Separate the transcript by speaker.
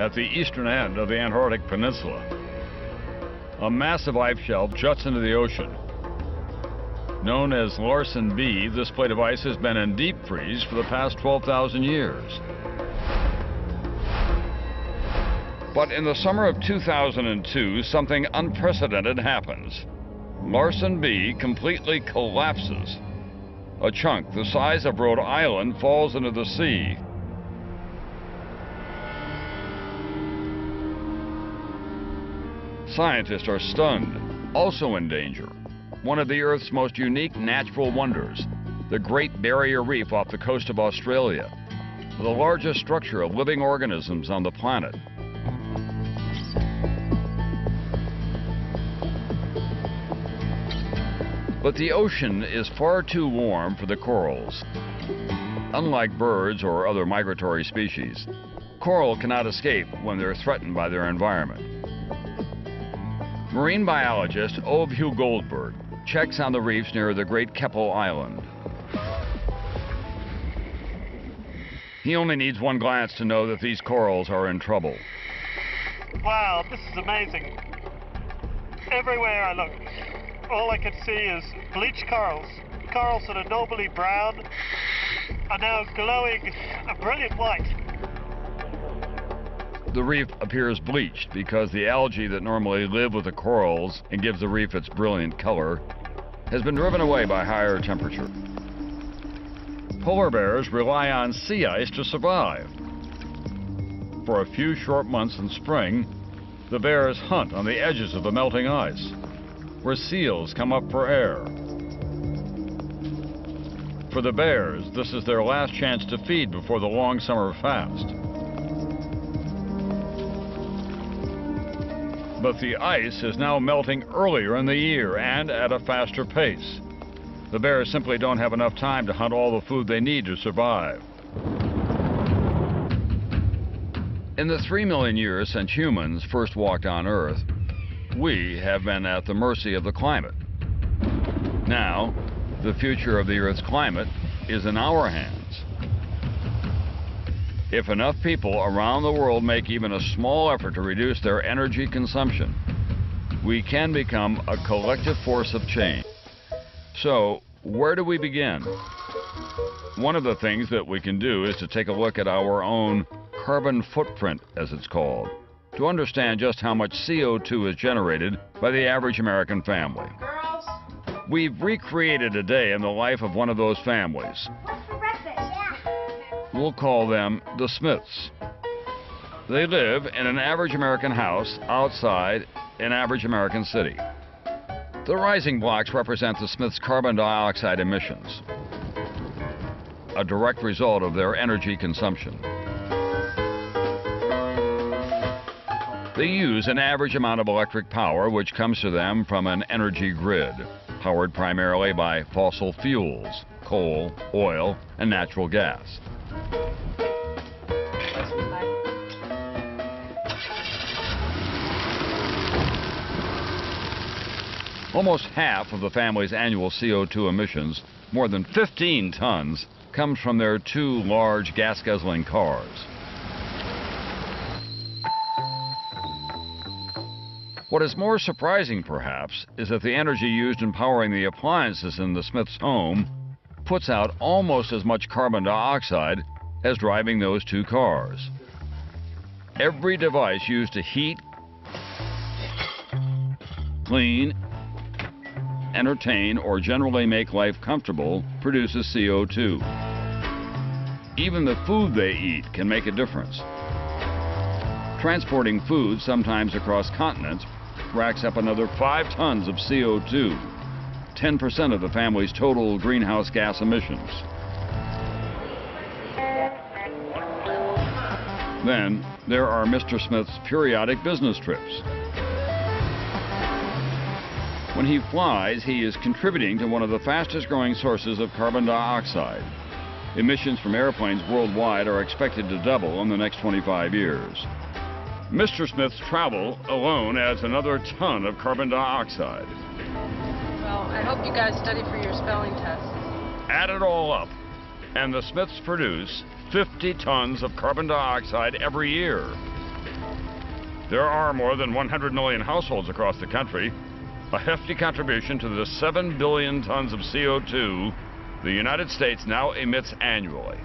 Speaker 1: at the eastern end of the Antarctic Peninsula. A massive ice shelf juts into the ocean. Known as Larsen B, this plate of ice has been in deep freeze for the past 12,000 years. But in the summer of 2002, something unprecedented happens. Larsen B completely collapses. A chunk the size of Rhode Island falls into the sea. Scientists are stunned, also in danger. One of the Earth's most unique natural wonders, the Great Barrier Reef off the coast of Australia, the largest structure of living organisms on the planet. But the ocean is far too warm for the corals. Unlike birds or other migratory species, coral cannot escape when they're threatened by their environment. Marine biologist Ove Goldberg checks on the reefs near the Great Keppel Island. He only needs one glance to know that these corals are in trouble.
Speaker 2: Wow, this is amazing. Everywhere I look, all I can see is bleached corals. Corals that are normally brown are now glowing a brilliant white.
Speaker 1: The reef appears bleached because the algae that normally live with the corals and gives the reef its brilliant color has been driven away by higher temperature. Polar bears rely on sea ice to survive. For a few short months in spring, the bears hunt on the edges of the melting ice, where seals come up for air. For the bears, this is their last chance to feed before the long summer fast. But the ice is now melting earlier in the year and at a faster pace. The bears simply don't have enough time to hunt all the food they need to survive. In the 3 million years since humans first walked on Earth, we have been at the mercy of the climate. Now, the future of the Earth's climate is in our hands. If enough people around the world make even a small effort to reduce their energy consumption, we can become a collective force of change. So, where do we begin? One of the things that we can do is to take a look at our own carbon footprint, as it's called, to understand just how much CO2 is generated by the average American family.
Speaker 3: Girls,
Speaker 1: We've recreated a day in the life of one of those families.
Speaker 3: what's for breakfast? Yeah.
Speaker 1: We'll call them the Smiths. They live in an average American house outside an average American city. The rising blocks represent the Smiths' carbon dioxide emissions, a direct result of their energy consumption. They use an average amount of electric power which comes to them from an energy grid, powered primarily by fossil fuels, coal, oil, and natural gas. Almost half of the family's annual CO2 emissions, more than 15 tons, comes from their 2 large gas-guzzling cars. What is more surprising, perhaps, is that the energy used in powering the appliances in the Smiths' home puts out almost as much carbon dioxide as driving those 2 cars. Every device used to heat, clean, entertain, or generally make life comfortable produces CO2. Even the food they eat can make a difference. Transporting food, sometimes across continents, racks up another 5 tons of CO2, 10% of the family's total greenhouse gas emissions. Then there are Mr. Smith's periodic business trips. When he flies, he is contributing to one of the fastest growing sources of carbon dioxide. Emissions from airplanes worldwide are expected to double in the next 25 years. Mr. Smith's travel alone adds another ton of carbon dioxide.
Speaker 4: Well, I hope you guys study for your spelling tests.
Speaker 1: Add it all up, and the Smiths produce 50 tons of carbon dioxide every year. There are more than 100 million households across the country, a hefty contribution to the 7 billion tons of CO2 the United States now emits annually.